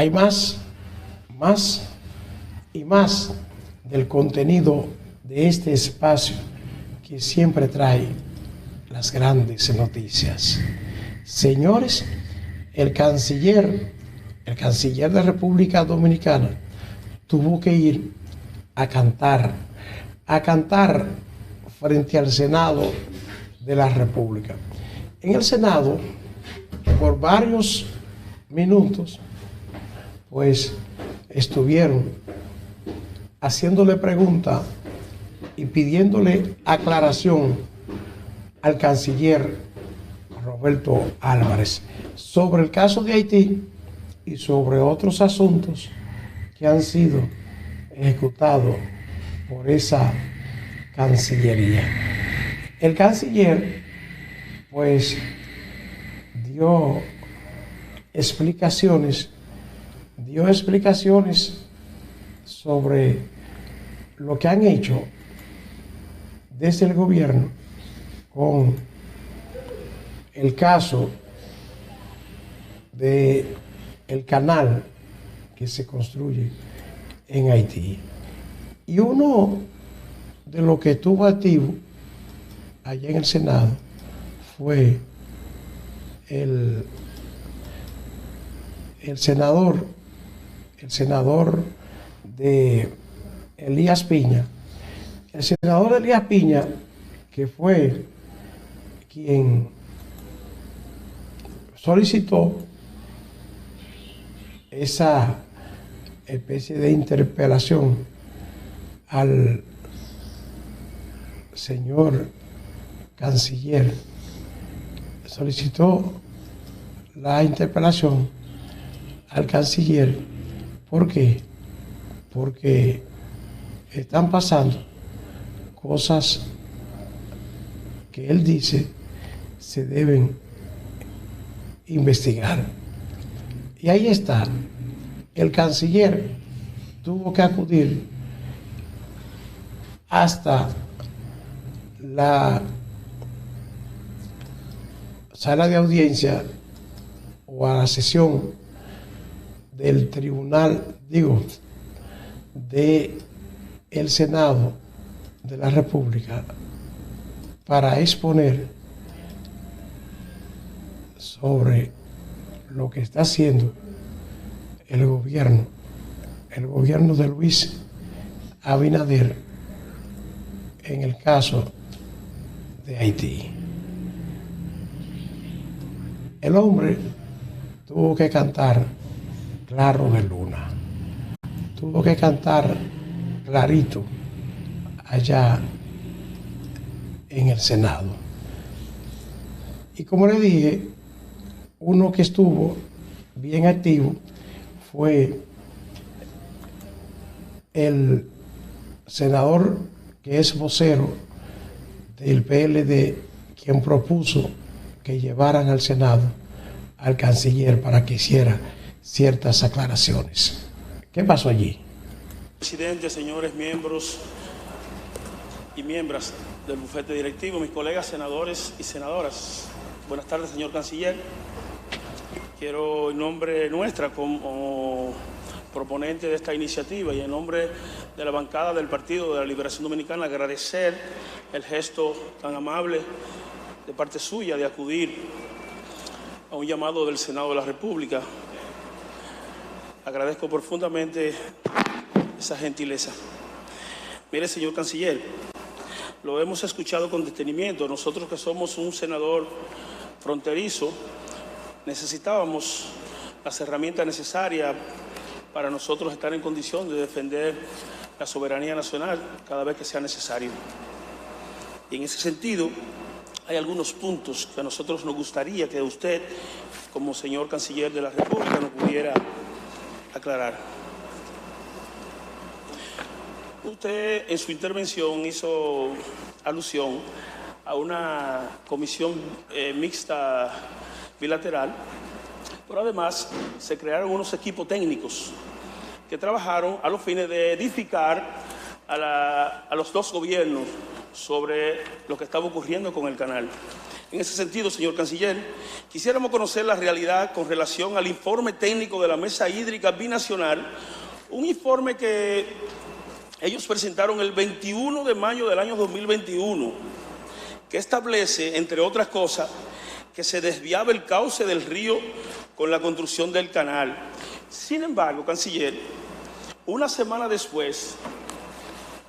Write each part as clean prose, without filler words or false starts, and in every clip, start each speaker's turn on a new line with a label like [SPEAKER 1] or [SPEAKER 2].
[SPEAKER 1] hay más y más del contenido de este espacio que siempre trae las grandes noticias. Señores, el canciller de República Dominicana tuvo que ir a cantar frente al Senado de la República. En el Senado, por varios minutos, pues estuvieron haciéndole preguntas y pidiéndole aclaración al canciller Roberto Álvarez sobre el caso de Haití y sobre otros asuntos que han sido ejecutados por esa Cancillería. El canciller pues dio explicaciones sobre lo que han hecho desde el gobierno con el caso del canal que se construye en Haití. Y uno de los que estuvo activo allá en el Senado fue el senador de Elías Piña. El senador Elías Piña, que fue quien solicitó esa especie de interpelación al señor canciller, solicitó la interpelación al canciller. ¿Por qué? Porque están pasando cosas que él dice se deben investigar. Y ahí está, el canciller tuvo que acudir hasta la sala de audiencia o a la sesión del tribunal, de el Senado de la República para exponer sobre lo que está haciendo el gobierno de Luis Abinader en el caso de Haití. El hombre tuvo que cantar claro de luna, tuvo que cantar clarito allá en el Senado. Y como le dije, uno que estuvo bien activo fue el senador que es vocero del PLD, quien propuso que llevaran al Senado al canciller para que hiciera ciertas aclaraciones. ¿Qué pasó allí?
[SPEAKER 2] Presidente, señores miembros y miembros del bufete directivo, mis colegas senadores y senadoras, buenas tardes, señor canciller. Quiero, en nombre nuestra, como proponente de esta iniciativa y en nombre de la bancada del Partido de la Liberación Dominicana, agradecer el gesto tan amable de parte suya de acudir a un llamado del Senado de la República. Agradezco profundamente esa gentileza. Mire, señor canciller, lo hemos escuchado con detenimiento. Nosotros que somos un senador fronterizo, necesitábamos las herramientas necesarias para nosotros estar en condición de defender la soberanía nacional cada vez que sea necesario. Y en ese sentido, hay algunos puntos que a nosotros nos gustaría que usted, como señor canciller de la República, nos pudiera aclarar. Usted en su intervención hizo alusión a una comisión mixta bilateral, pero además se crearon unos equipos técnicos que trabajaron a los fines de edificar a los dos gobiernos sobre lo que estaba ocurriendo con el canal. En ese sentido, señor canciller, quisiéramos conocer la realidad con relación al informe técnico de la Mesa Hídrica Binacional, un informe que ellos presentaron el 21 de mayo del año 2021, que establece, entre otras cosas, que se desviaba el cauce del río con la construcción del canal. Sin embargo, canciller, una semana después,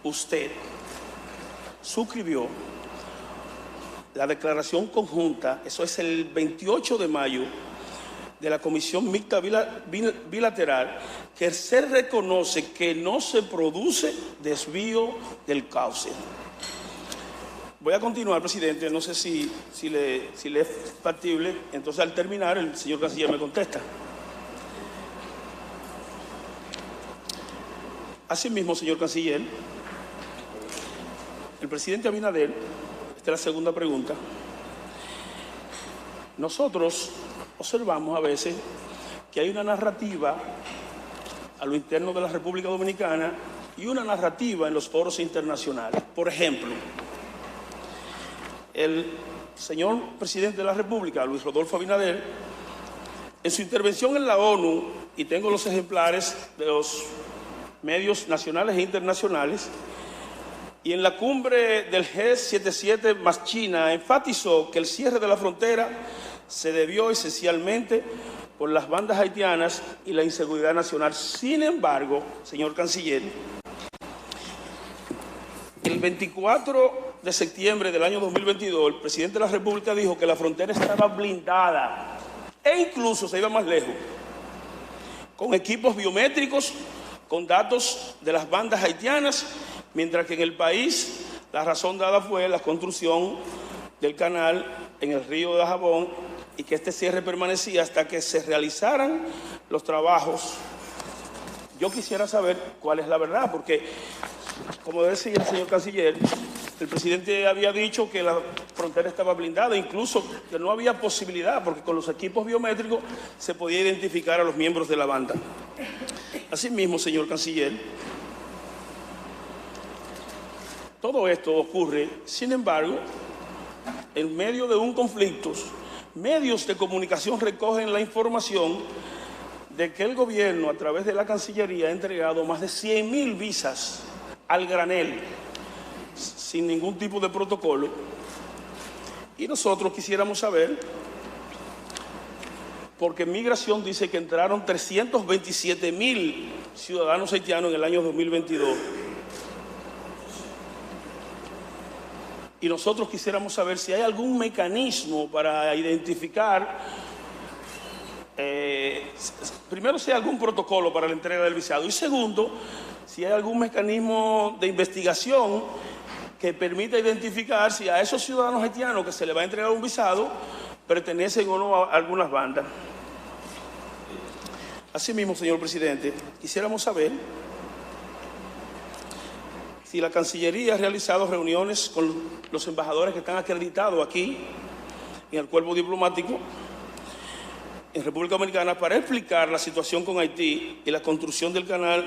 [SPEAKER 2] usted suscribió la declaración conjunta, eso es el 28 de mayo, de la Comisión Mixta Bilateral, que se reconoce que no se produce desvío del cauce. Voy a continuar, presidente, no sé si le es factible, entonces al terminar el señor canciller me contesta. Asimismo, señor canciller, el presidente Abinader, esta es la segunda pregunta, nosotros observamos a veces que hay una narrativa a lo interno de la República Dominicana y una narrativa en los foros internacionales. Por ejemplo, el señor presidente de la República, Luis Rodolfo Abinader, en su intervención en la ONU, y tengo los ejemplares de los medios nacionales e internacionales, y en la cumbre del G77 más China, enfatizó que el cierre de la frontera se debió esencialmente por las bandas haitianas y la inseguridad nacional. Sin embargo, señor canciller, el 24 de septiembre del año 2022, el presidente de la República dijo que la frontera estaba blindada e incluso se iba más lejos, con equipos biométricos, con datos de las bandas haitianas, mientras que en el país la razón dada fue la construcción del canal en el río de Jabón y que este cierre permanecía hasta que se realizaran los trabajos. Yo quisiera saber cuál es la verdad, porque, como decía el señor canciller, el presidente había dicho que la frontera estaba blindada, incluso que no había posibilidad, porque con los equipos biométricos se podía identificar a los miembros de la banda. Asimismo, señor canciller, todo esto ocurre, sin embargo, en medio de un conflicto. Medios de comunicación recogen la información de que el gobierno, a través de la Cancillería, ha entregado más de 100.000 visas al granel, sin ningún tipo de protocolo. Y nosotros quisiéramos saber, porque Migración dice que entraron 327.000 ciudadanos haitianos en el año 2022. Y nosotros quisiéramos saber si hay algún mecanismo para identificar, primero, si hay algún protocolo para la entrega del visado, y segundo, si hay algún mecanismo de investigación que permita identificar si a esos ciudadanos haitianos que se les va a entregar un visado pertenecen o no a algunas bandas. Asimismo, señor presidente, quisiéramos saber si la Cancillería ha realizado reuniones con los embajadores que están acreditados aquí en el cuerpo diplomático en República Dominicana para explicar la situación con Haití y la construcción del canal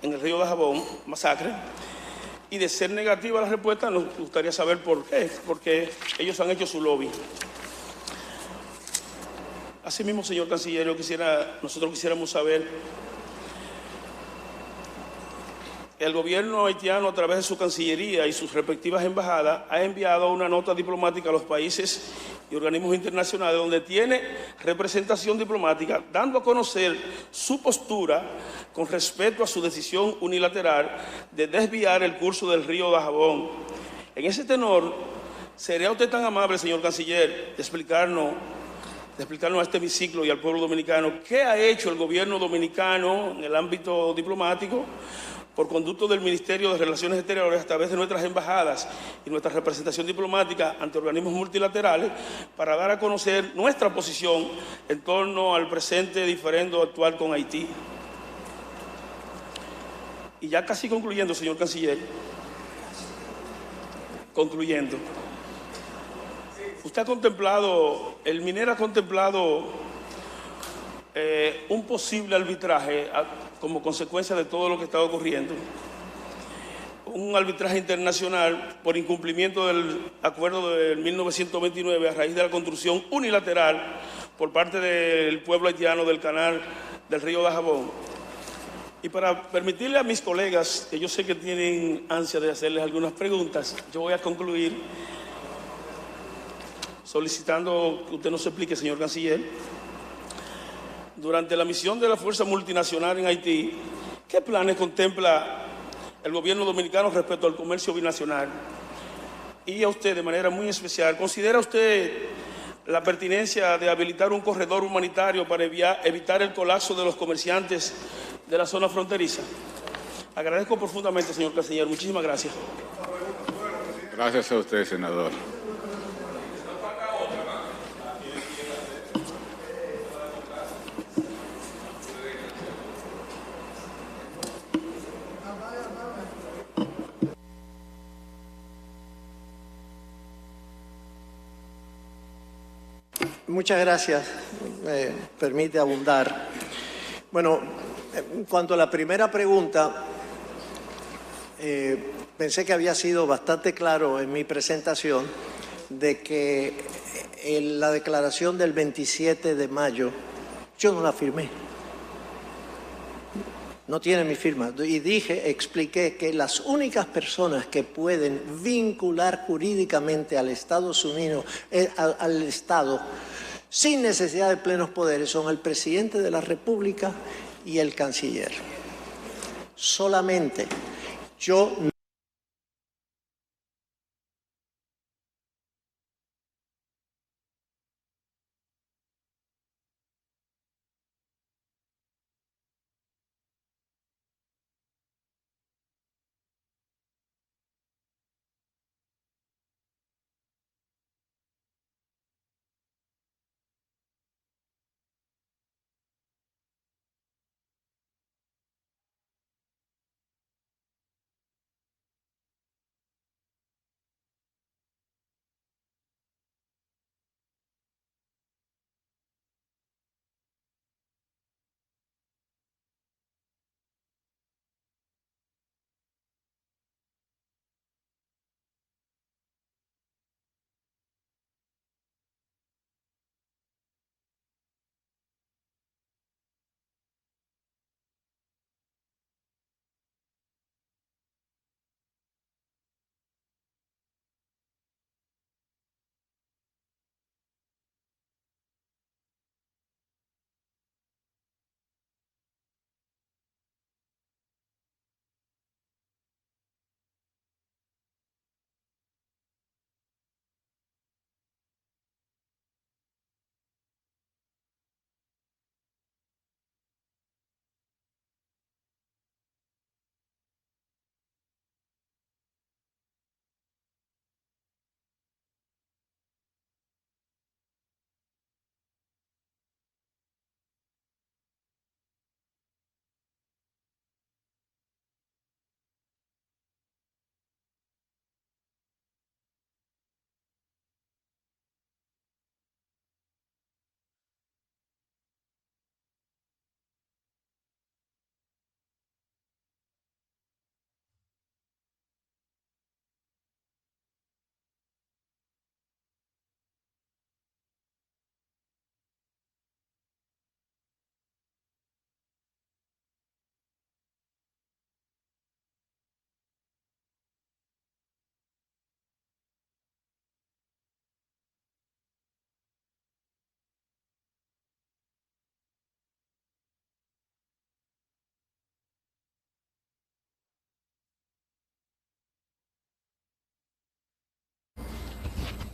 [SPEAKER 2] en el río de Jabón, masacre, y de ser negativa la respuesta, nos gustaría saber por qué, porque ellos han hecho su lobby. Asimismo, señor canciller, nosotros quisiéramos saber, el gobierno haitiano, a través de su Cancillería y sus respectivas embajadas, ha enviado una nota diplomática a los países y organismos internacionales donde tiene representación diplomática, dando a conocer su postura con respecto a su decisión unilateral de desviar el curso del río de Jabón. En ese tenor, ¿sería usted tan amable, señor canciller, de explicarnos a este hemiciclo y al pueblo dominicano qué ha hecho el gobierno dominicano en el ámbito diplomático por conducto del Ministerio de Relaciones Exteriores a través de nuestras embajadas y nuestra representación diplomática ante organismos multilaterales para dar a conocer nuestra posición en torno al presente diferendo actual con Haití? Y ya casi concluyendo, señor canciller, usted ha contemplado, el MINER ha contemplado un posible arbitraje como consecuencia de todo lo que está ocurriendo. un arbitraje internacional por incumplimiento del acuerdo de 1929 a raíz de la construcción unilateral por parte del pueblo haitiano del canal del río Dajabón. Y para permitirle a mis colegas, que yo sé que tienen ansia de hacerles algunas preguntas, yo voy a concluir solicitando que usted nos explique, señor canciller, durante la misión de la Fuerza Multinacional en Haití, ¿qué planes contempla el gobierno dominicano respecto al comercio binacional? Y a usted de manera muy especial, ¿considera usted la pertinencia de habilitar un corredor humanitario para evitar el colapso de los comerciantes de la zona fronteriza? Agradezco profundamente, señor canciller. Muchísimas gracias.
[SPEAKER 3] Gracias a usted, senador.
[SPEAKER 4] Muchas gracias. Me permite abundar. Bueno, en cuanto a la primera pregunta, pensé que había sido bastante claro en mi presentación de que la declaración del 27 de mayo yo no la firmé. No tiene mi firma. Y expliqué que las únicas personas que pueden vincular jurídicamente al Estados Unidos, al Estado, sin necesidad de plenos poderes, son el presidente de la República y el canciller. Solamente yo no.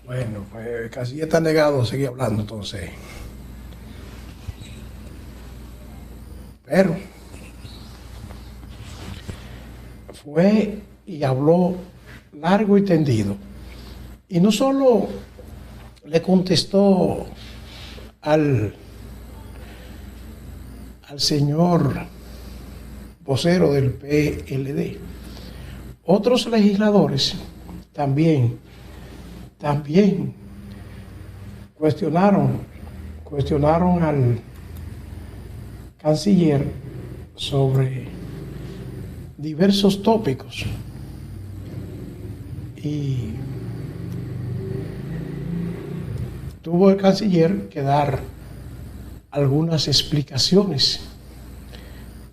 [SPEAKER 1] Bueno, pues casi está negado a seguir hablando entonces. Pero fue y habló largo y tendido. Y no solo le contestó al señor vocero del PLD, otros legisladores también cuestionaron al canciller sobre diversos tópicos Y tuvo el canciller que dar algunas explicaciones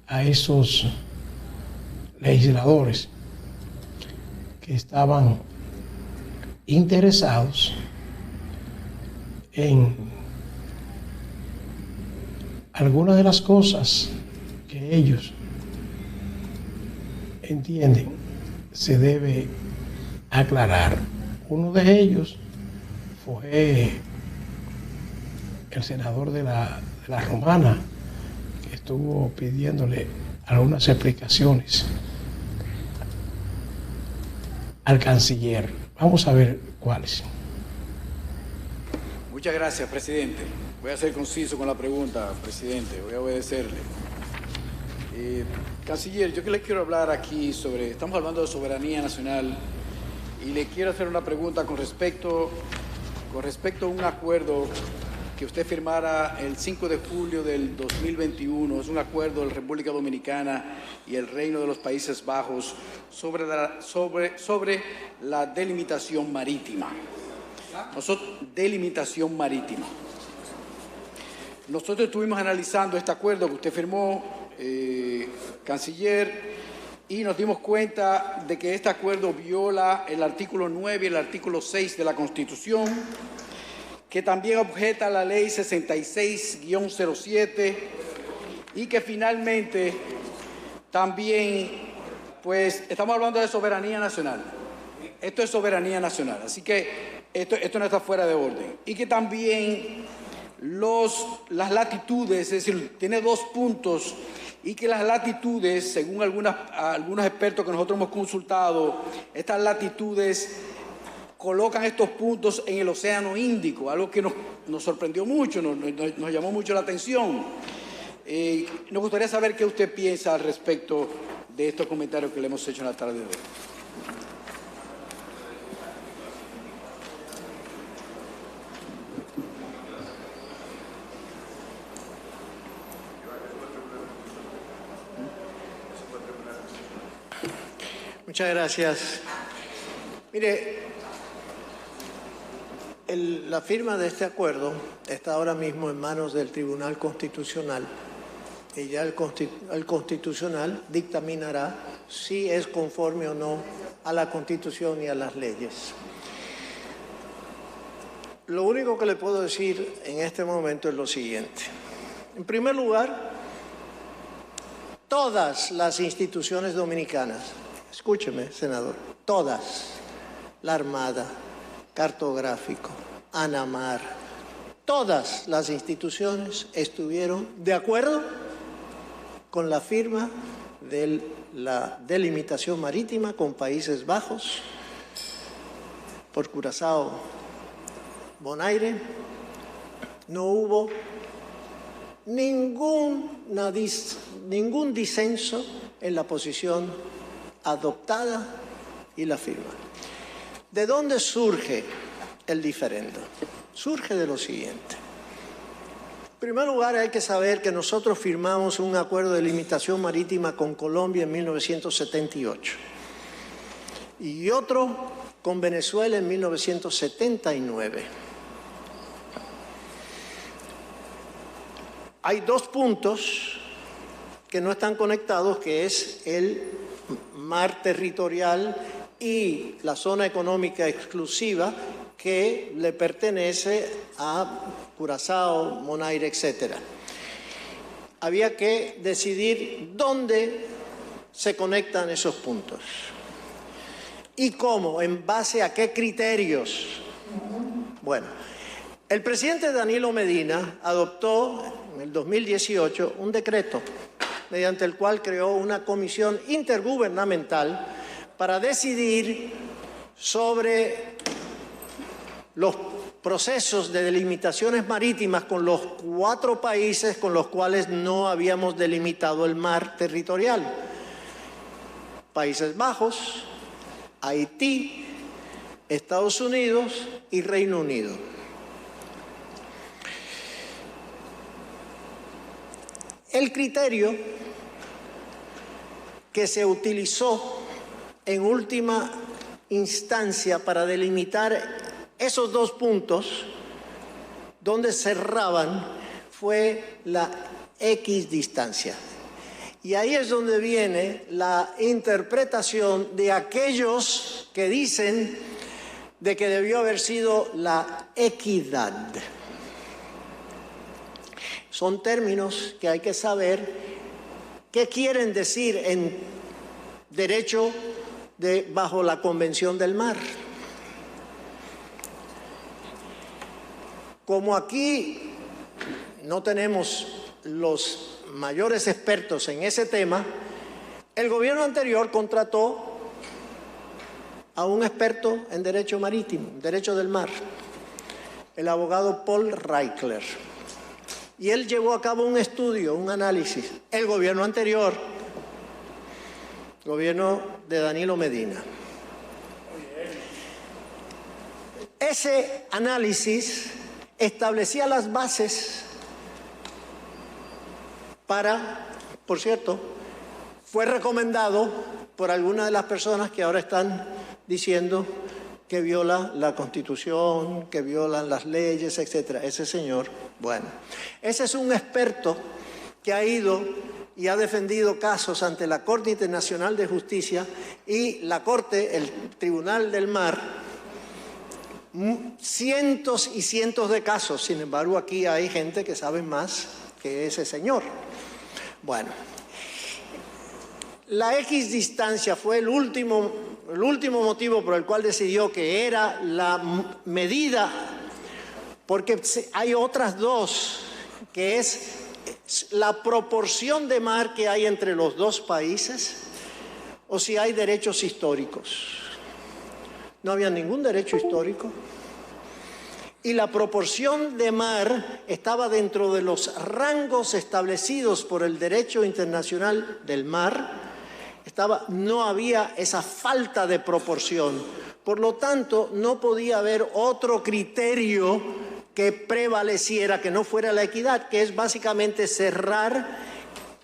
[SPEAKER 1] a esos legisladores que estaban interesados en algunas de las cosas que ellos entienden se debe aclarar. Uno de ellos fue el senador de la Romana, que estuvo pidiéndole algunas explicaciones al canciller. Vamos a ver cuáles.
[SPEAKER 5] Muchas gracias, presidente. Voy a ser conciso con la pregunta, presidente. Voy a obedecerle. Canciller, yo que le quiero hablar aquí sobre... Estamos hablando de soberanía nacional y le quiero hacer una pregunta con respecto a un acuerdo que usted firmara el 5 de julio del 2021. Es un acuerdo de la República Dominicana y el Reino de los Países Bajos sobre la delimitación marítima. Delimitación marítima. Nosotros estuvimos analizando este acuerdo que usted firmó, canciller, y nos dimos cuenta de que este acuerdo viola el artículo 9 y el artículo 6 de la Constitución, que también objeta la ley 66-07 y que finalmente también, pues, estamos hablando de soberanía nacional. Esto es soberanía nacional, así que esto no está fuera de orden. Y que también las latitudes, es decir, tiene 2 puntos, y que las latitudes, según algunos expertos que nosotros hemos consultado, estas latitudes colocan estos puntos en el Océano Índico, algo que nos sorprendió mucho, nos llamó mucho la atención. Nos gustaría saber qué usted piensa al respecto de estos comentarios que le hemos hecho en la tarde de hoy.
[SPEAKER 4] Muchas gracias. Mire, la firma de este acuerdo está ahora mismo en manos del Tribunal Constitucional y ya el Constitucional dictaminará si es conforme o no a la Constitución y a las leyes. Lo único que le puedo decir en este momento es lo siguiente. En primer lugar, todas las instituciones dominicanas, escúcheme, senador, todas, la Armada, Cartográfico, ANAMAR, todas las instituciones estuvieron de acuerdo con la firma de la delimitación marítima con Países Bajos por Curazao, Bonaire. No hubo ningún disenso en la posición adoptada y la firma. ¿De dónde surge el diferendo? Surge de lo siguiente. En primer lugar, hay que saber que nosotros firmamos un acuerdo de limitación marítima con Colombia en 1978 y otro con Venezuela en 1979. Hay 2 puntos que no están conectados, que es el mar territorial y la zona económica exclusiva que le pertenece a Curazao, Bonaire, etc. Había que decidir dónde se conectan esos puntos y cómo, en base a qué criterios. Bueno, el presidente Danilo Medina adoptó en el 2018 un decreto mediante el cual creó una comisión intergubernamental para decidir sobre los procesos de delimitaciones marítimas con los 4 países con los cuales no habíamos delimitado el mar territorial: Países Bajos, Haití, Estados Unidos y Reino Unido. El criterio que se utilizó en última instancia para delimitar esos dos puntos donde cerraban fue la equidistancia. Y ahí es donde viene la interpretación de aquellos que dicen de que debió haber sido la equidad. Son términos que hay que saber qué quieren decir en derecho bajo la Convención del Mar. Como aquí no tenemos los mayores expertos en ese tema, el gobierno anterior contrató a un experto en derecho marítimo, derecho del mar, el abogado Paul Reichler. Y él llevó a cabo un estudio, un análisis. El gobierno anterior, gobierno de Danilo Medina. Ese análisis establecía las bases para, por cierto, fue recomendado por algunas de las personas que ahora están diciendo que viola la Constitución, que violan las leyes, etc. Ese señor, bueno, ese es un experto que ha ido y ha defendido casos ante la Corte Internacional de Justicia y la Corte, el Tribunal del Mar, cientos y cientos de casos. Sin embargo, aquí hay gente que sabe más que ese señor. Bueno, la equidistancia fue el último motivo por el cual decidió que era la medida, porque hay otras dos, que es la proporción de mar que hay entre los dos países o si hay derechos históricos. No había ningún derecho histórico. Y la proporción de mar estaba dentro de los rangos establecidos por el derecho internacional del mar. No había esa falta de proporción. Por lo tanto, no podía haber otro criterio que prevaleciera, que no fuera la equidad, que es básicamente cerrar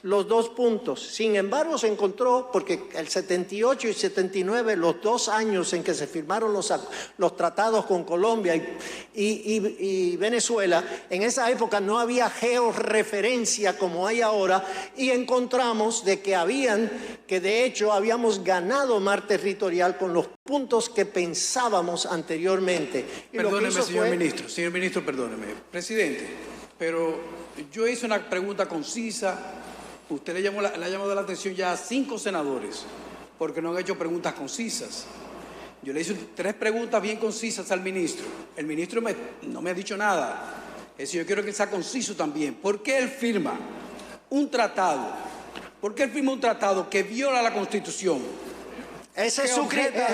[SPEAKER 4] los dos puntos. Sin embargo, se encontró, porque el 78 y 79, los 2 años en que se firmaron los tratados con Colombia y Venezuela, en esa época no había georreferencia como hay ahora, y encontramos de que de hecho habíamos ganado mar territorial con los puntos que pensábamos anteriormente. Y
[SPEAKER 5] perdóneme, señor ministro. Señor ministro, perdóneme. Presidente, pero yo hice una pregunta concisa. Usted le ha llamado la atención ya a 5 senadores porque no han hecho preguntas concisas. Yo le hice 3 preguntas bien concisas al ministro. El ministro no me ha dicho nada. Es decir, yo quiero que sea conciso también. ¿Por qué él firma un tratado? ¿Por qué él firma un tratado que viola la Constitución?
[SPEAKER 4] Ese es su criterio,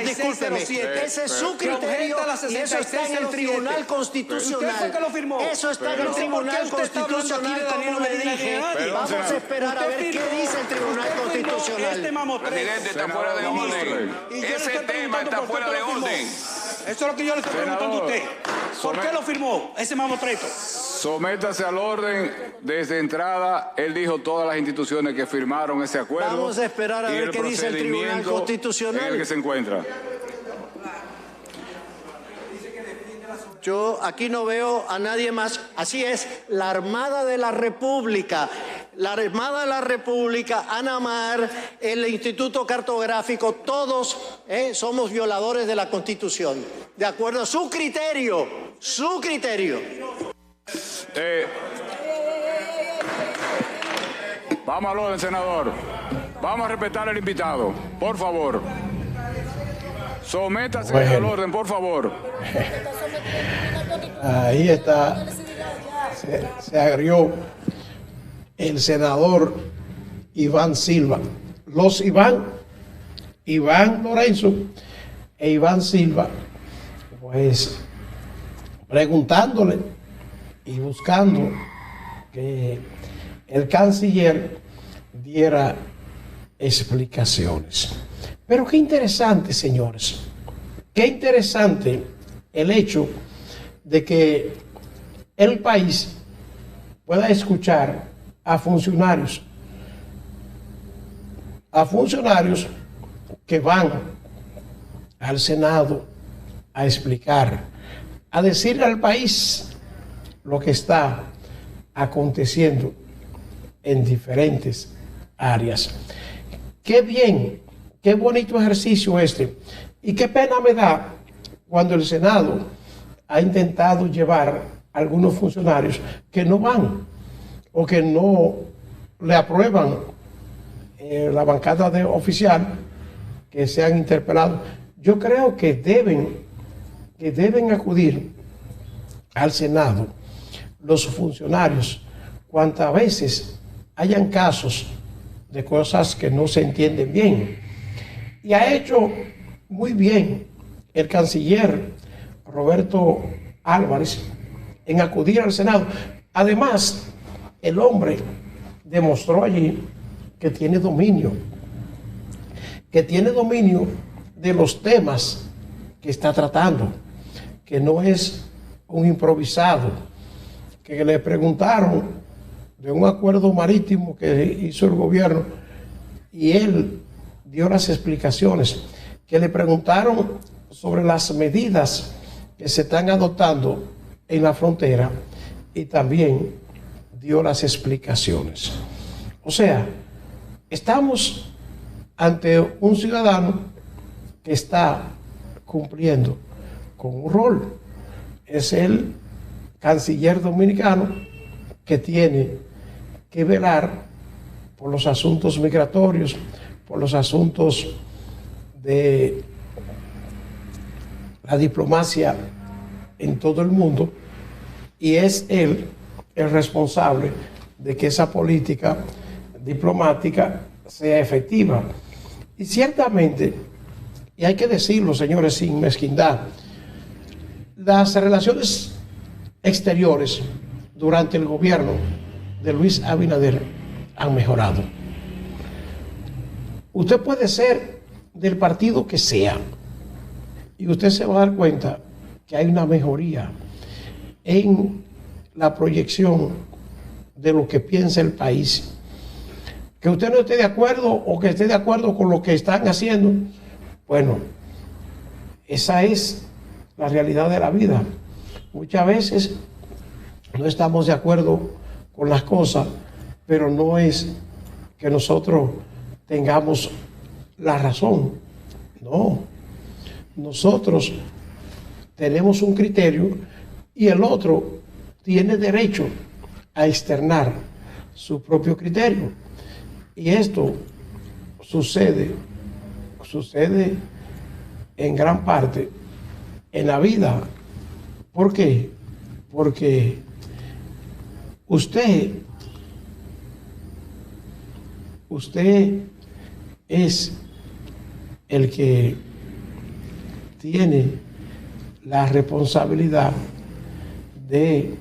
[SPEAKER 4] discúlpeme, ese es su criterio y eso está en el Tribunal Constitucional.
[SPEAKER 5] ¿Usted fue que lo firmó?
[SPEAKER 4] Eso está en el Tribunal Constitucional, como le dije. Vamos a esperar a ver qué dice el Tribunal Constitucional.
[SPEAKER 6] Presidente, está fuera de orden. Ese tema está fuera de orden.
[SPEAKER 5] Eso es lo que yo le estoy preguntando a usted. ¿Por qué lo firmó ese mamotreto?
[SPEAKER 3] Sométase al orden. Desde entrada, él dijo todas las instituciones que firmaron ese acuerdo.
[SPEAKER 4] Vamos a esperar a ver qué dice el Tribunal Constitucional.
[SPEAKER 3] En el que se encuentra.
[SPEAKER 4] Yo aquí no veo a nadie más. Así es, la Armada de la República, ANAMAR, el Instituto Cartográfico, todos somos violadores de la Constitución. De acuerdo a su criterio,
[SPEAKER 3] Vamos al orden, senador. Vamos a respetar al invitado, por favor. Sométase al orden, por favor.
[SPEAKER 1] Ahí está. Se agrió el senador Iván Silva. Los Iván Lorenzo e Iván Silva, pues preguntándole y buscando que el canciller diera explicaciones. Pero qué interesante, señores, qué interesante el hecho de que el país pueda escuchar a funcionarios que van al Senado a explicar, a decirle al país lo que está aconteciendo en diferentes áreas. Qué bien, qué bonito ejercicio este. Y qué pena me da cuando el Senado ha intentado llevar a algunos funcionarios que no van o que no le aprueban la bancada oficial, que sean interpelados. Yo creo que deben acudir al Senado los funcionarios cuantas veces hayan casos de cosas que no se entienden bien. Y ha hecho muy bien el canciller Roberto Álvarez en acudir al Senado. Además, el hombre demostró allí que tiene dominio de los temas que está tratando, que no es un improvisado, que le preguntaron de un acuerdo marítimo que hizo el gobierno y él dio las explicaciones, que le preguntaron sobre las medidas que se están adoptando en la frontera y también dio las explicaciones. O sea, estamos ante un ciudadano que está cumpliendo con un rol. Es el canciller dominicano que tiene que velar por los asuntos migratorios, por los asuntos de la diplomacia en todo el mundo, y es él el responsable de que esa política diplomática sea efectiva. Y ciertamente, y hay que decirlo, señores, sin mezquindad, las relaciones exteriores durante el gobierno de Luis Abinader han mejorado. Usted puede ser del partido que sea y usted se va a dar cuenta que hay una mejoría en la proyección de lo que piensa el país. Que usted no esté de acuerdo o que esté de acuerdo con lo que están haciendo, bueno, esa es la realidad de la vida. Muchas veces no estamos de acuerdo con las cosas, pero no es que nosotros tengamos la razón. No, nosotros tenemos un criterio y el otro tiene derecho a externar su propio criterio. Y esto sucede en gran parte en la vida. ¿Por qué? Porque usted es el que tiene la responsabilidad de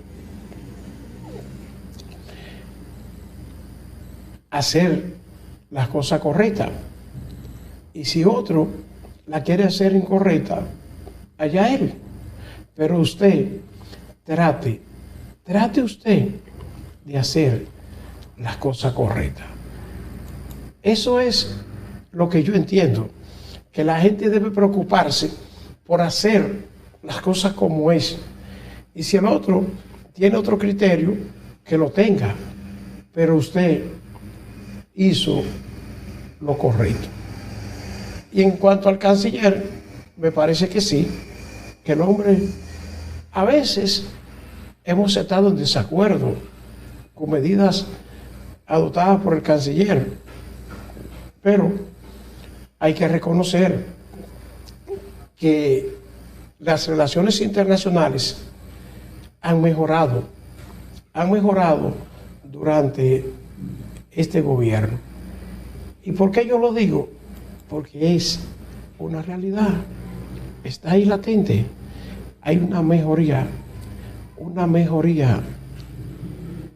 [SPEAKER 1] hacer las cosas correctas. Y si otro la quiere hacer incorrecta, allá él. Pero usted trate usted de hacer las cosas correctas. Eso es lo que yo entiendo, que la gente debe preocuparse por hacer las cosas como es. Y si el otro tiene otro criterio, que lo tenga, pero usted hizo lo correcto. Y en cuanto al canciller, me parece que sí, que el hombre, a veces hemos estado en desacuerdo con medidas adoptadas por el canciller, pero hay que reconocer que las relaciones internacionales han mejorado durante este gobierno. ¿Y por qué yo lo digo? Porque es una realidad, está ahí latente. Hay una mejoría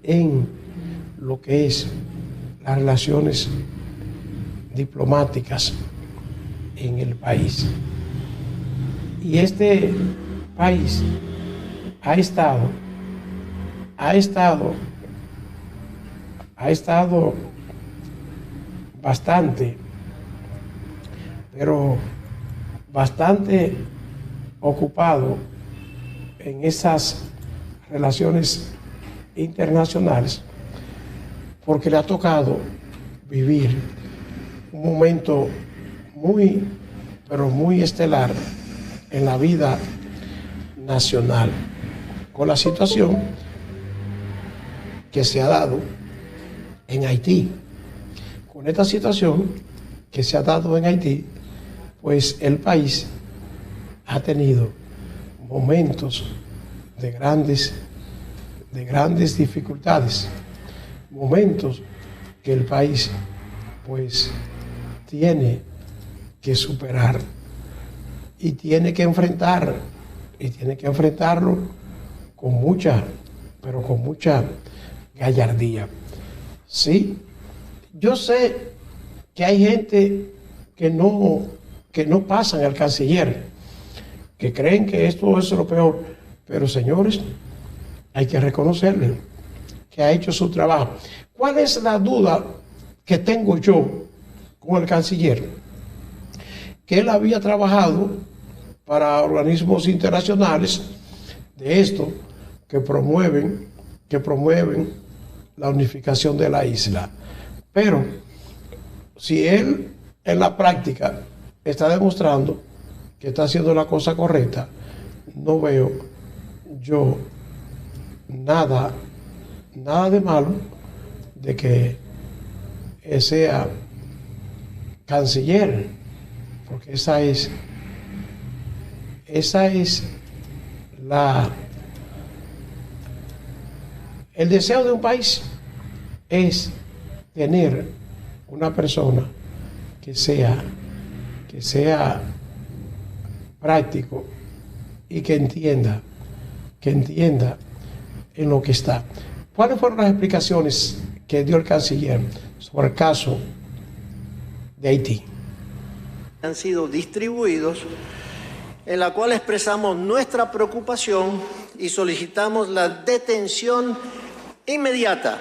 [SPEAKER 1] en lo que es las relaciones diplomáticas en el país. Y este país ha estado bastante, pero bastante ocupado en esas relaciones internacionales porque le ha tocado vivir un momento muy, pero muy estelar en la vida nacional, con la situación que se ha dado en Haití. Con esta situación que se ha dado en Haití, pues el país ha tenido momentos de grandes dificultades, momentos que el país pues tiene que superar y tiene que enfrentarlo con mucha gallardía. Sí, yo sé que hay gente que no pasan al canciller, que creen que esto es lo peor, pero señores, hay que reconocerle que ha hecho su trabajo. ¿Cuál es la duda que tengo yo con el canciller? Que él había trabajado para organismos internacionales de esto que promueven la unificación de la isla. Pero si él en la práctica está demostrando que está haciendo la cosa correcta, no veo yo nada de malo de que sea canciller, porque esa es el deseo de un país, es tener una persona que sea práctico y que entienda en lo que está. ¿Cuáles fueron las explicaciones que dio el canciller sobre el caso de Haití?
[SPEAKER 4] Han sido distribuidos, en la cual expresamos nuestra preocupación y solicitamos la detención inmediata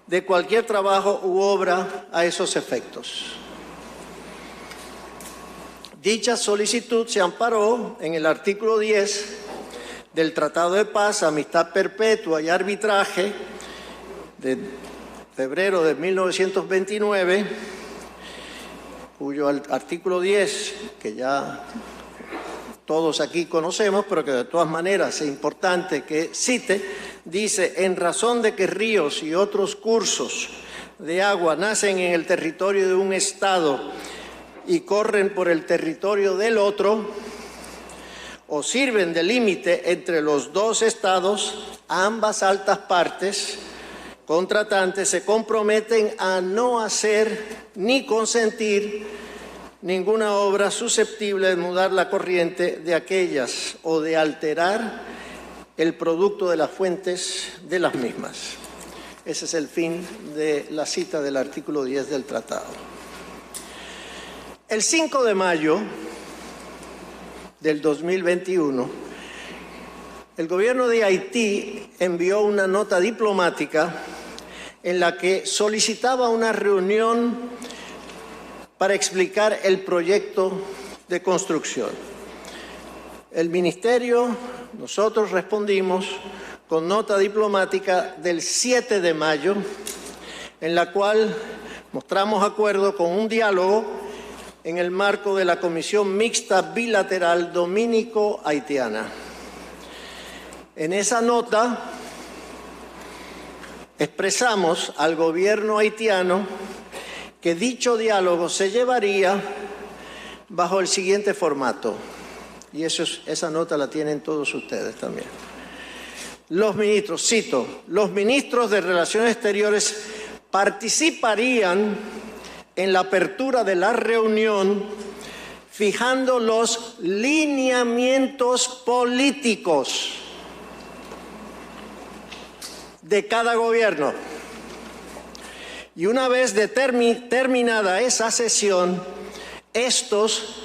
[SPEAKER 4] de cualquier trabajo u obra a esos efectos. Dicha solicitud se amparó en el artículo 10 del Tratado de Paz, Amistad Perpetua y Arbitraje de febrero de 1929, cuyo artículo 10, que ya todos aquí conocemos, pero que de todas maneras es importante que cite, dice: en razón de que ríos y otros cursos de agua nacen en el territorio de un estado y corren por el territorio del otro, o sirven de límite entre los dos estados, ambas altas partes contratantes se comprometen a no hacer ni consentir ninguna obra susceptible de mudar la corriente de aquellas o de alterar el producto de las fuentes de las mismas. Ese es el fin de la cita del artículo 10 del tratado. El 5 de mayo del 2021, el gobierno de Haití envió una nota diplomática en la que solicitaba una reunión para explicar el proyecto de construcción. El ministerio, nosotros respondimos con nota diplomática del 7 de mayo, en la cual mostramos acuerdo con un diálogo en el marco de la Comisión Mixta Bilateral Dominico-Haitiana. En esa nota expresamos al gobierno haitiano que dicho diálogo se llevaría bajo el siguiente formato, y esa nota la tienen todos ustedes también. Los ministros, cito, los ministros de Relaciones Exteriores participarían en la apertura de la reunión fijando los lineamientos políticos de cada gobierno. Y una vez terminada esa sesión, estos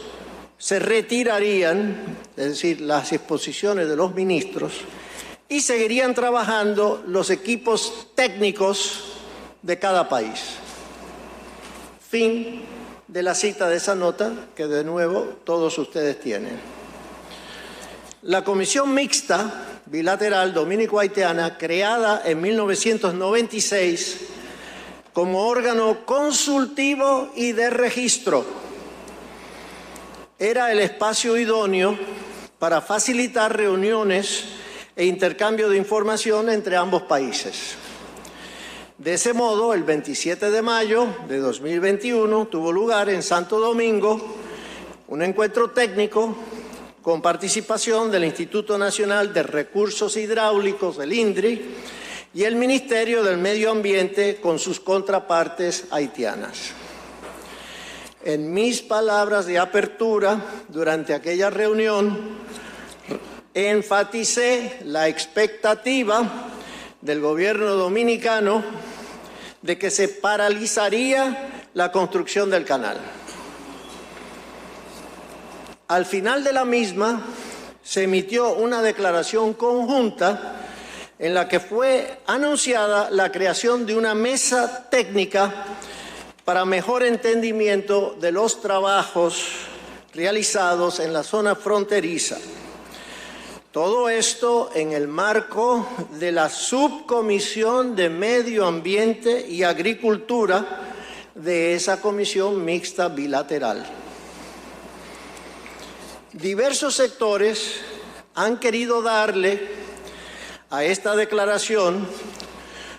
[SPEAKER 4] se retirarían, es decir, las exposiciones de los ministros, y seguirían trabajando los equipos técnicos de cada país. Fin de la cita de esa nota, que de nuevo todos ustedes tienen. La Comisión Mixta Bilateral Dominico-Haitiana, creada en 1996 como órgano consultivo y de registro, era el espacio idóneo para facilitar reuniones e intercambio de información entre ambos países. De ese modo, el 27 de mayo de 2021 tuvo lugar en Santo Domingo un encuentro técnico con participación del Instituto Nacional de Recursos Hidráulicos, el INDRI, y el Ministerio del Medio Ambiente con sus contrapartes haitianas. En mis palabras de apertura durante aquella reunión, enfaticé la expectativa del gobierno dominicano de que se paralizaría la construcción del canal. Al final de la misma, se emitió una declaración conjunta en la que fue anunciada la creación de una mesa técnica para mejor entendimiento de los trabajos realizados en la zona fronteriza. Todo esto en el marco de la Subcomisión de Medio Ambiente y Agricultura de esa Comisión Mixta Bilateral. Diversos sectores han querido darle a esta declaración,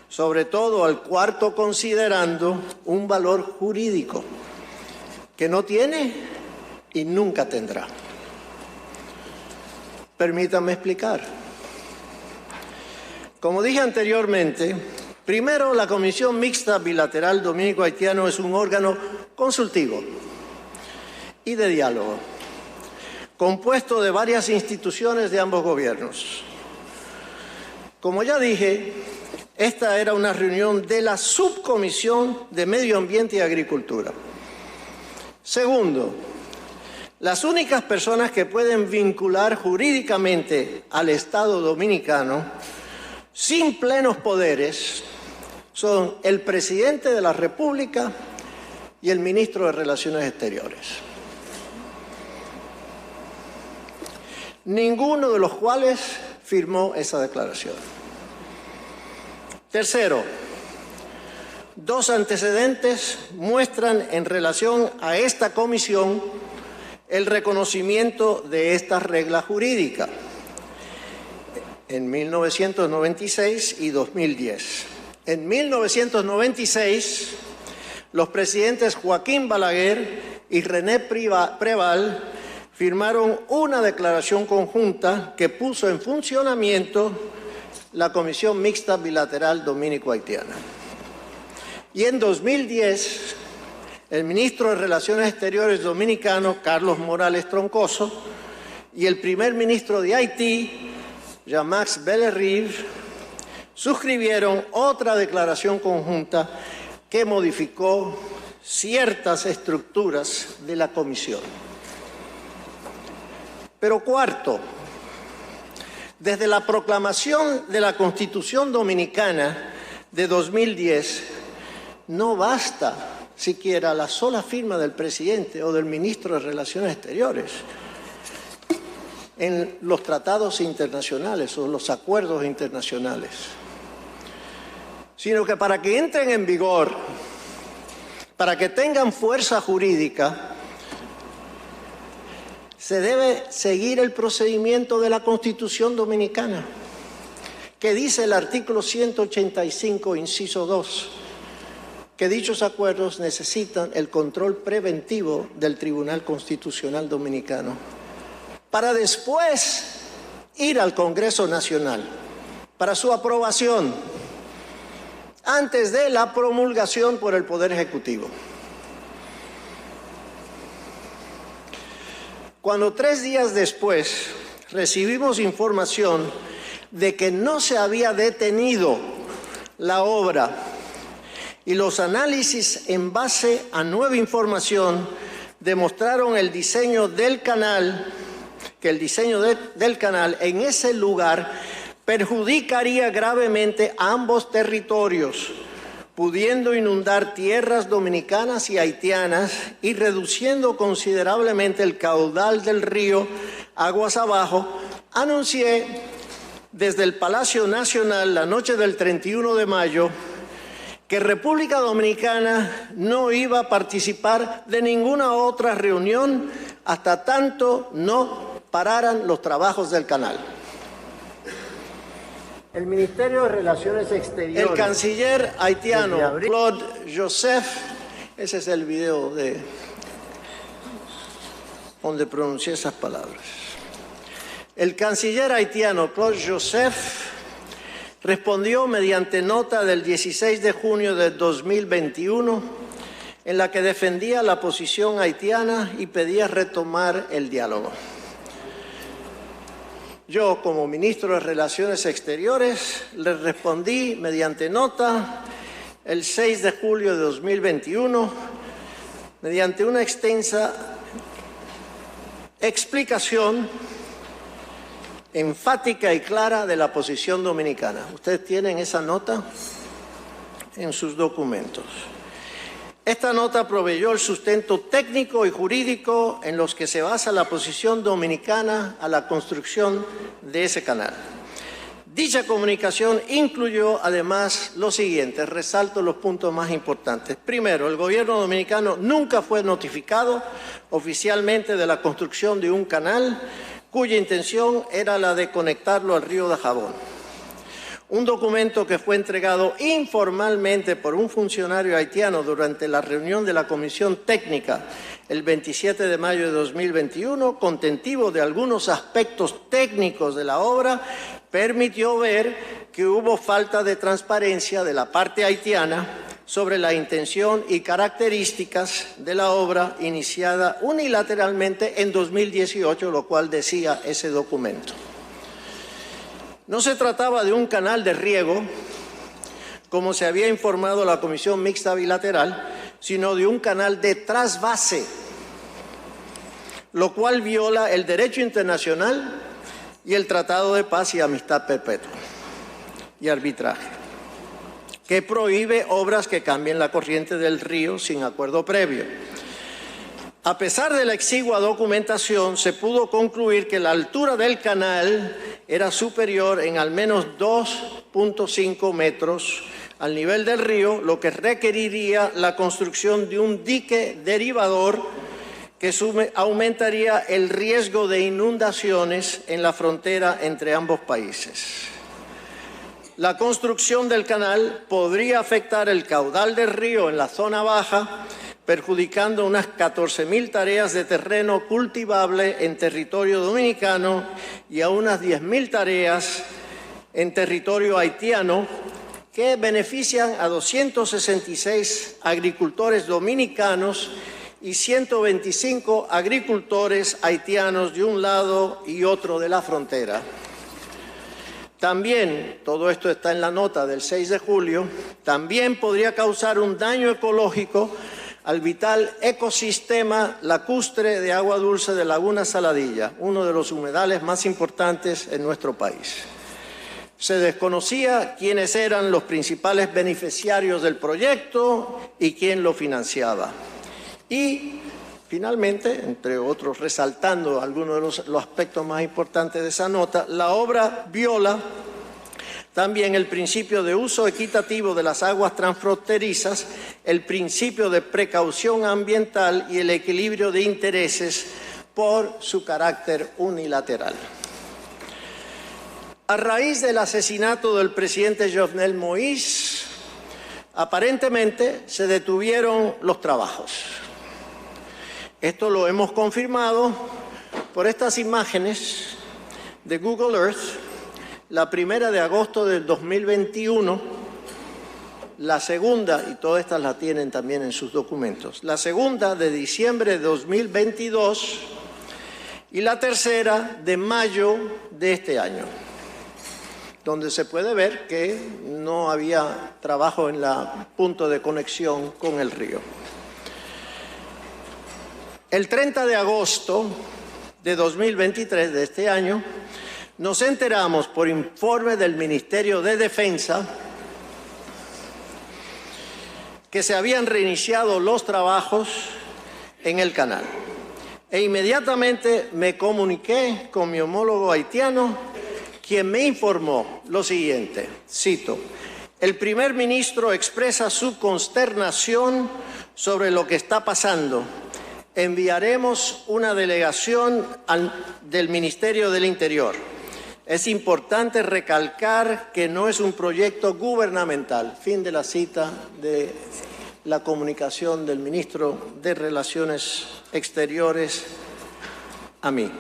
[SPEAKER 4] sobre todo al cuarto considerando, un valor jurídico que no tiene y nunca tendrá. Permítanme explicar. Como dije anteriormente, primero, la Comisión Mixta Bilateral Dominico-Haitiano es un órgano consultivo y de diálogo, compuesto de varias instituciones de ambos gobiernos. Como ya dije, esta era una reunión de la Subcomisión de Medio Ambiente y Agricultura. Segundo, las únicas personas que pueden vincular jurídicamente al Estado dominicano sin plenos poderes son el presidente de la República y el ministro de Relaciones Exteriores, ninguno de los cuales firmó esa declaración. Tercero, dos antecedentes muestran en relación a esta comisión el reconocimiento de esta regla jurídica en 1996 y 2010. En 1996, los presidentes Joaquín Balaguer y René Preval firmaron una declaración conjunta que puso en funcionamiento la Comisión Mixta Bilateral Dominico-Haitiana. Y en 2010, el ministro de Relaciones Exteriores dominicano, Carlos Morales Troncoso, y el primer ministro de Haití, Jean-Max Bellerive, suscribieron otra declaración conjunta que modificó ciertas estructuras de la comisión. Pero cuarto, desde la proclamación de la Constitución Dominicana de 2010, no basta siquiera la sola firma del presidente o del ministro de Relaciones Exteriores en los tratados internacionales o los acuerdos internacionales, sino que para que entren en vigor, para que tengan fuerza jurídica, se debe seguir el procedimiento de la Constitución Dominicana, que dice el artículo 185, inciso 2, que dichos acuerdos necesitan el control preventivo del Tribunal Constitucional Dominicano, para después ir al Congreso Nacional para su aprobación, antes de la promulgación por el Poder Ejecutivo. Cuando 3 días después recibimos información de que no se había detenido la obra y los análisis en base a nueva información demostraron el diseño del canal, que el diseño del canal en ese lugar perjudicaría gravemente a ambos territorios pudiendo inundar tierras dominicanas y haitianas y reduciendo considerablemente el caudal del río aguas abajo, anuncié desde el Palacio Nacional la noche del 31 de mayo que República Dominicana no iba a participar de ninguna otra reunión hasta tanto no pararan los trabajos del canal.
[SPEAKER 7] El Ministerio de Relaciones Exteriores.
[SPEAKER 4] El canciller haitiano Claude Joseph, ese es el video donde pronuncié esas palabras. El canciller haitiano Claude Joseph respondió mediante nota del 16 de junio de 2021 en la que defendía la posición haitiana y pedía retomar el diálogo. Yo, como ministro de Relaciones Exteriores, le respondí mediante nota el 6 de julio de 2021, mediante una extensa explicación enfática y clara de la posición dominicana. Ustedes tienen esa nota en sus documentos. Esta nota proveyó el sustento técnico y jurídico en los que se basa la posición dominicana a la construcción de ese canal. Dicha comunicación incluyó además lo siguiente, resalto los puntos más importantes. Primero, el gobierno dominicano nunca fue notificado oficialmente de la construcción de un canal cuya intención era la de conectarlo al río Dajabón. Un documento que fue entregado informalmente por un funcionario haitiano durante la reunión de la Comisión Técnica el 27 de mayo de 2021, contentivo de algunos aspectos técnicos de la obra, permitió ver que hubo falta de transparencia de la parte haitiana sobre la intención y características de la obra iniciada unilateralmente en 2018, lo cual decía ese documento. No se trataba de un canal de riego, como se había informado la Comisión Mixta Bilateral, sino de un canal de trasvase, lo cual viola el derecho internacional y el Tratado de Paz y Amistad Perpetua y Arbitraje, que prohíbe obras que cambien la corriente del río sin acuerdo previo. A pesar de la exigua documentación, se pudo concluir que la altura del canal era superior en al menos 2.5 metros al nivel del río, lo que requeriría la construcción de un dique derivador que aumentaría el riesgo de inundaciones en la frontera entre ambos países. La construcción del canal podría afectar el caudal del río en la zona baja, perjudicando unas 14.000 tareas de terreno cultivable en territorio dominicano y a unas 10.000 tareas en territorio haitiano, que benefician a 266 agricultores dominicanos y 125 agricultores haitianos de un lado y otro de la frontera. También, todo esto está en la nota del 6 de julio, también podría causar un daño ecológico al vital ecosistema lacustre de agua dulce de Laguna Saladilla, uno de los humedales más importantes en nuestro país. Se desconocía quiénes eran los principales beneficiarios del proyecto y quién lo financiaba. Y, finalmente, entre otros, resaltando algunos de los aspectos más importantes de esa nota, la obra viola también el principio de uso equitativo de las aguas transfronterizas, el principio de precaución ambiental y el equilibrio de intereses por su carácter unilateral. A raíz del asesinato del presidente Jovenel Moïse, aparentemente se detuvieron los trabajos. Esto lo hemos confirmado por estas imágenes de Google Earth, la primera de agosto del 2021, la segunda, y todas estas la tienen también en sus documentos, la segunda de diciembre de 2022 y la tercera de mayo de este año, donde se puede ver que no había trabajo en la punto de conexión con el río. El 30 de agosto de 2023 de este año, nos enteramos por informe del Ministerio de Defensa que se habían reiniciado los trabajos en el canal. E inmediatamente me comuniqué con mi homólogo haitiano, quien me informó lo siguiente, cito: el primer ministro expresa su consternación sobre lo que está pasando. Enviaremos una delegación del Ministerio del Interior. Es importante recalcar que no es un proyecto gubernamental. Fin de la cita de la comunicación del ministro de Relaciones Exteriores a mí.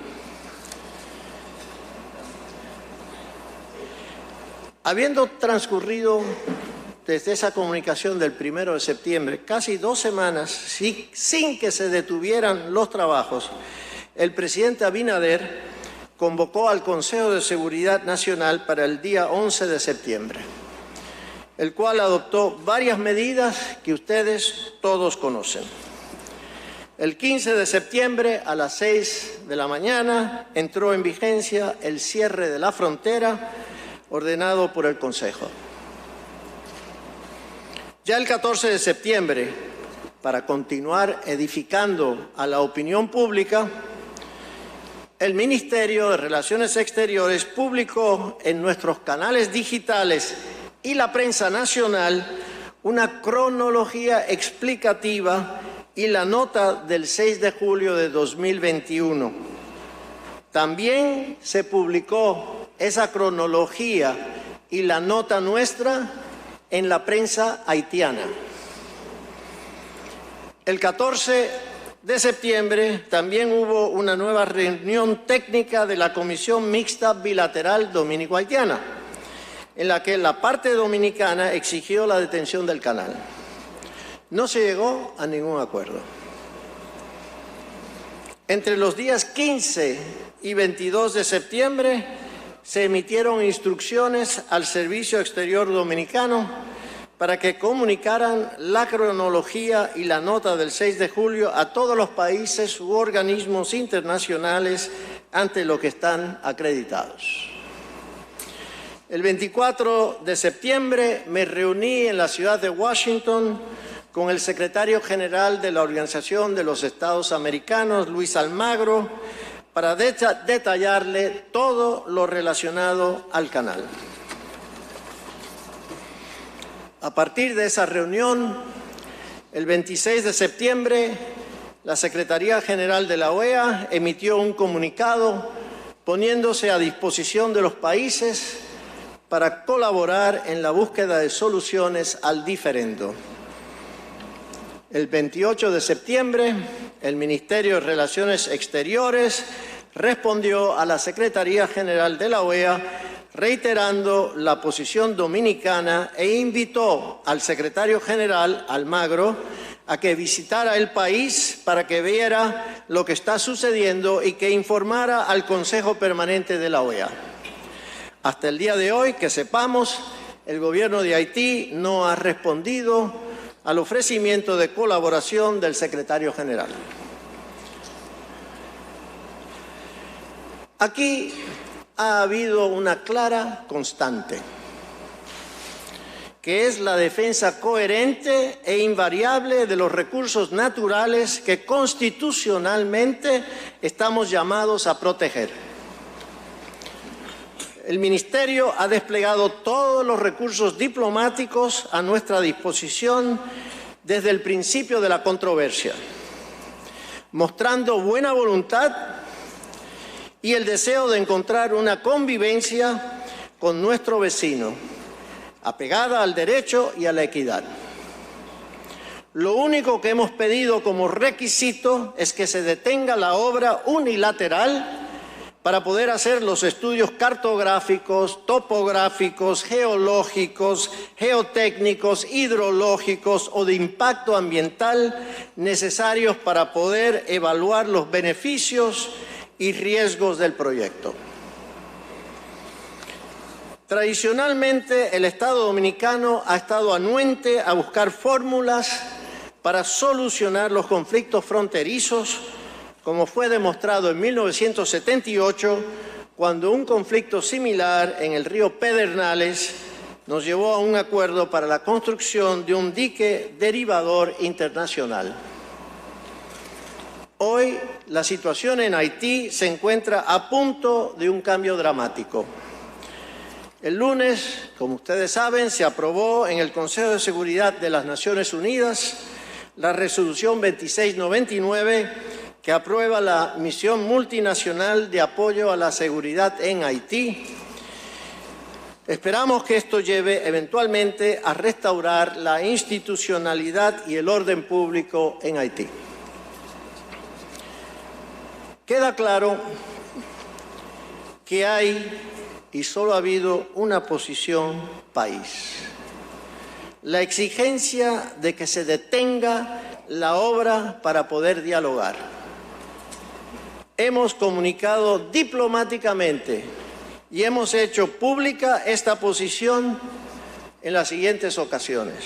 [SPEAKER 4] Habiendo transcurrido desde esa comunicación del 1 de septiembre casi 2 semanas sin que se detuvieran los trabajos, el presidente Abinader convocó al Consejo de Seguridad Nacional para el día 11 de septiembre, el cual adoptó varias medidas que ustedes todos conocen. El 15 de septiembre a las 6 de la mañana entró en vigencia el cierre de la frontera ordenado por el Consejo. Ya el 14 de septiembre, para continuar edificando a la opinión pública, el Ministerio de Relaciones Exteriores publicó en nuestros canales digitales y la prensa nacional una cronología explicativa y la nota del 6 de julio de 2021. También se publicó esa cronología y la nota nuestra en la prensa haitiana. El 14 de septiembre también hubo una nueva reunión técnica de la Comisión Mixta Bilateral Dominico-Haitiana, en la que la parte dominicana exigió la detención del canal. No se llegó a ningún acuerdo. Entre los días 15 y 22 de septiembre se emitieron instrucciones al Servicio Exterior Dominicano para que comunicaran la cronología y la nota del 6 de julio a todos los países u organismos internacionales ante lo que están acreditados. El 24 de septiembre me reuní en la ciudad de Washington con el secretario general de la Organización de los Estados Americanos, Luis Almagro, para detallarle todo lo relacionado al canal. A partir de esa reunión, el 26 de septiembre, la Secretaría General de la OEA emitió un comunicado poniéndose a disposición de los países para colaborar en la búsqueda de soluciones al diferendo. El 28 de septiembre, el Ministerio de Relaciones Exteriores respondió a la Secretaría General de la OEA reiterando la posición dominicana e invitó al secretario general, Almagro, a que visitara el país para que viera lo que está sucediendo y que informara al Consejo Permanente de la OEA. Hasta el día de hoy, que sepamos, el gobierno de Haití no ha respondido al ofrecimiento de colaboración del secretario general. Aquí ha habido una clara constante, que es la defensa coherente e invariable de los recursos naturales que constitucionalmente estamos llamados a proteger. El Ministerio ha desplegado todos los recursos diplomáticos a nuestra disposición desde el principio de la controversia, mostrando buena voluntad y el deseo de encontrar una convivencia con nuestro vecino, apegada al derecho y a la equidad. Lo único que hemos pedido como requisito es que se detenga la obra unilateral para poder hacer los estudios cartográficos, topográficos, geológicos, geotécnicos, hidrológicos o de impacto ambiental necesarios para poder evaluar los beneficios y riesgos del proyecto. Tradicionalmente, el Estado dominicano ha estado anuente a buscar fórmulas para solucionar los conflictos fronterizos, como fue demostrado en 1978, cuando un conflicto similar en el río Pedernales nos llevó a un acuerdo para la construcción de un dique derivador internacional. Hoy la situación en Haití se encuentra a punto de un cambio dramático. El lunes, como ustedes saben, se aprobó en el Consejo de Seguridad de las Naciones Unidas la resolución 2699 que aprueba la misión multinacional de apoyo a la seguridad en Haití. Esperamos que esto lleve eventualmente a restaurar la institucionalidad y el orden público en Haití. Queda claro que hay y solo ha habido una posición país: la exigencia de que se detenga la obra para poder dialogar. Hemos comunicado diplomáticamente y hemos hecho pública esta posición en las siguientes ocasiones.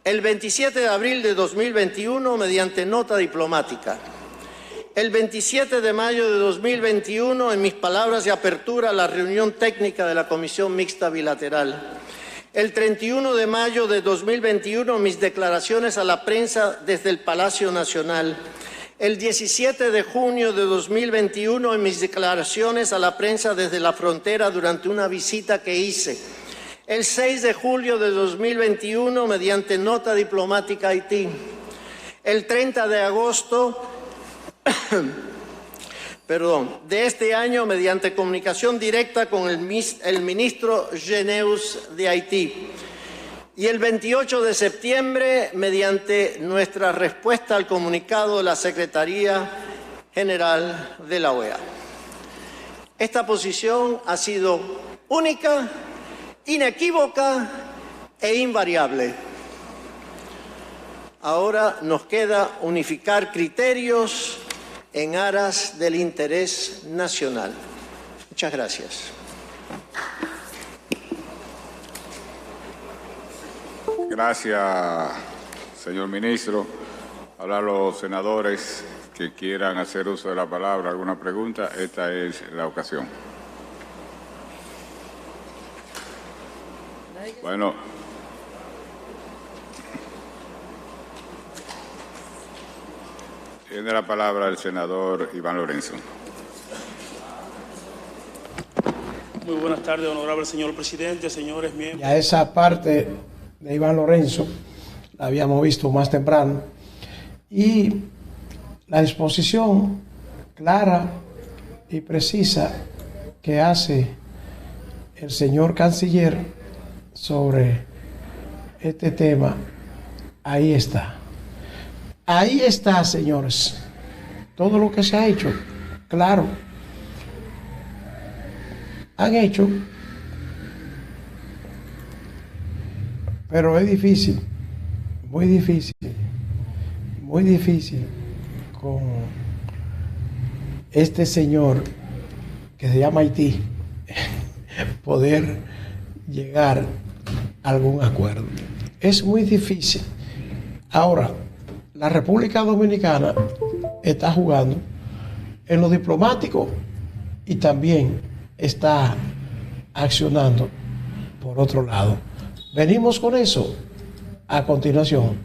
[SPEAKER 4] El 27 de abril de 2021, mediante nota diplomática. El 27 de mayo de 2021, en mis palabras de apertura a la reunión técnica de la Comisión Mixta Bilateral. El 31 de mayo de 2021, mis declaraciones a la prensa desde el Palacio Nacional. El 17 de junio de 2021, en mis declaraciones a la prensa desde la frontera durante una visita que hice. El 6 de julio de 2021, mediante nota diplomática a Haití. El 30 de agosto de este año, mediante comunicación directa con el ministro Geneus de Haití. Y el 28 de septiembre, mediante nuestra respuesta al comunicado de la Secretaría General de la OEA. Esta posición ha sido única, inequívoca e invariable. Ahora nos queda unificar criterios en aras del interés nacional. Muchas gracias.
[SPEAKER 3] Gracias, señor ministro. Ahora los senadores que quieran hacer uso de la palabra, alguna pregunta, esta es la ocasión. Bueno. Tiene la palabra el senador Iván Lorenzo.
[SPEAKER 2] Muy buenas tardes, honorable señor presidente, señores miembros.
[SPEAKER 1] Ya esa parte de Iván Lorenzo la habíamos visto más temprano. Y la exposición clara y precisa que hace el señor canciller sobre este tema, ahí está. Ahí está, señores, todo lo que se ha hecho, claro, han hecho, pero es difícil, muy difícil con este señor que se llama Haití poder llegar a algún acuerdo. Es muy difícil. Ahora, la República Dominicana está jugando en lo diplomático y también está accionando por otro lado. Venimos con eso a continuación.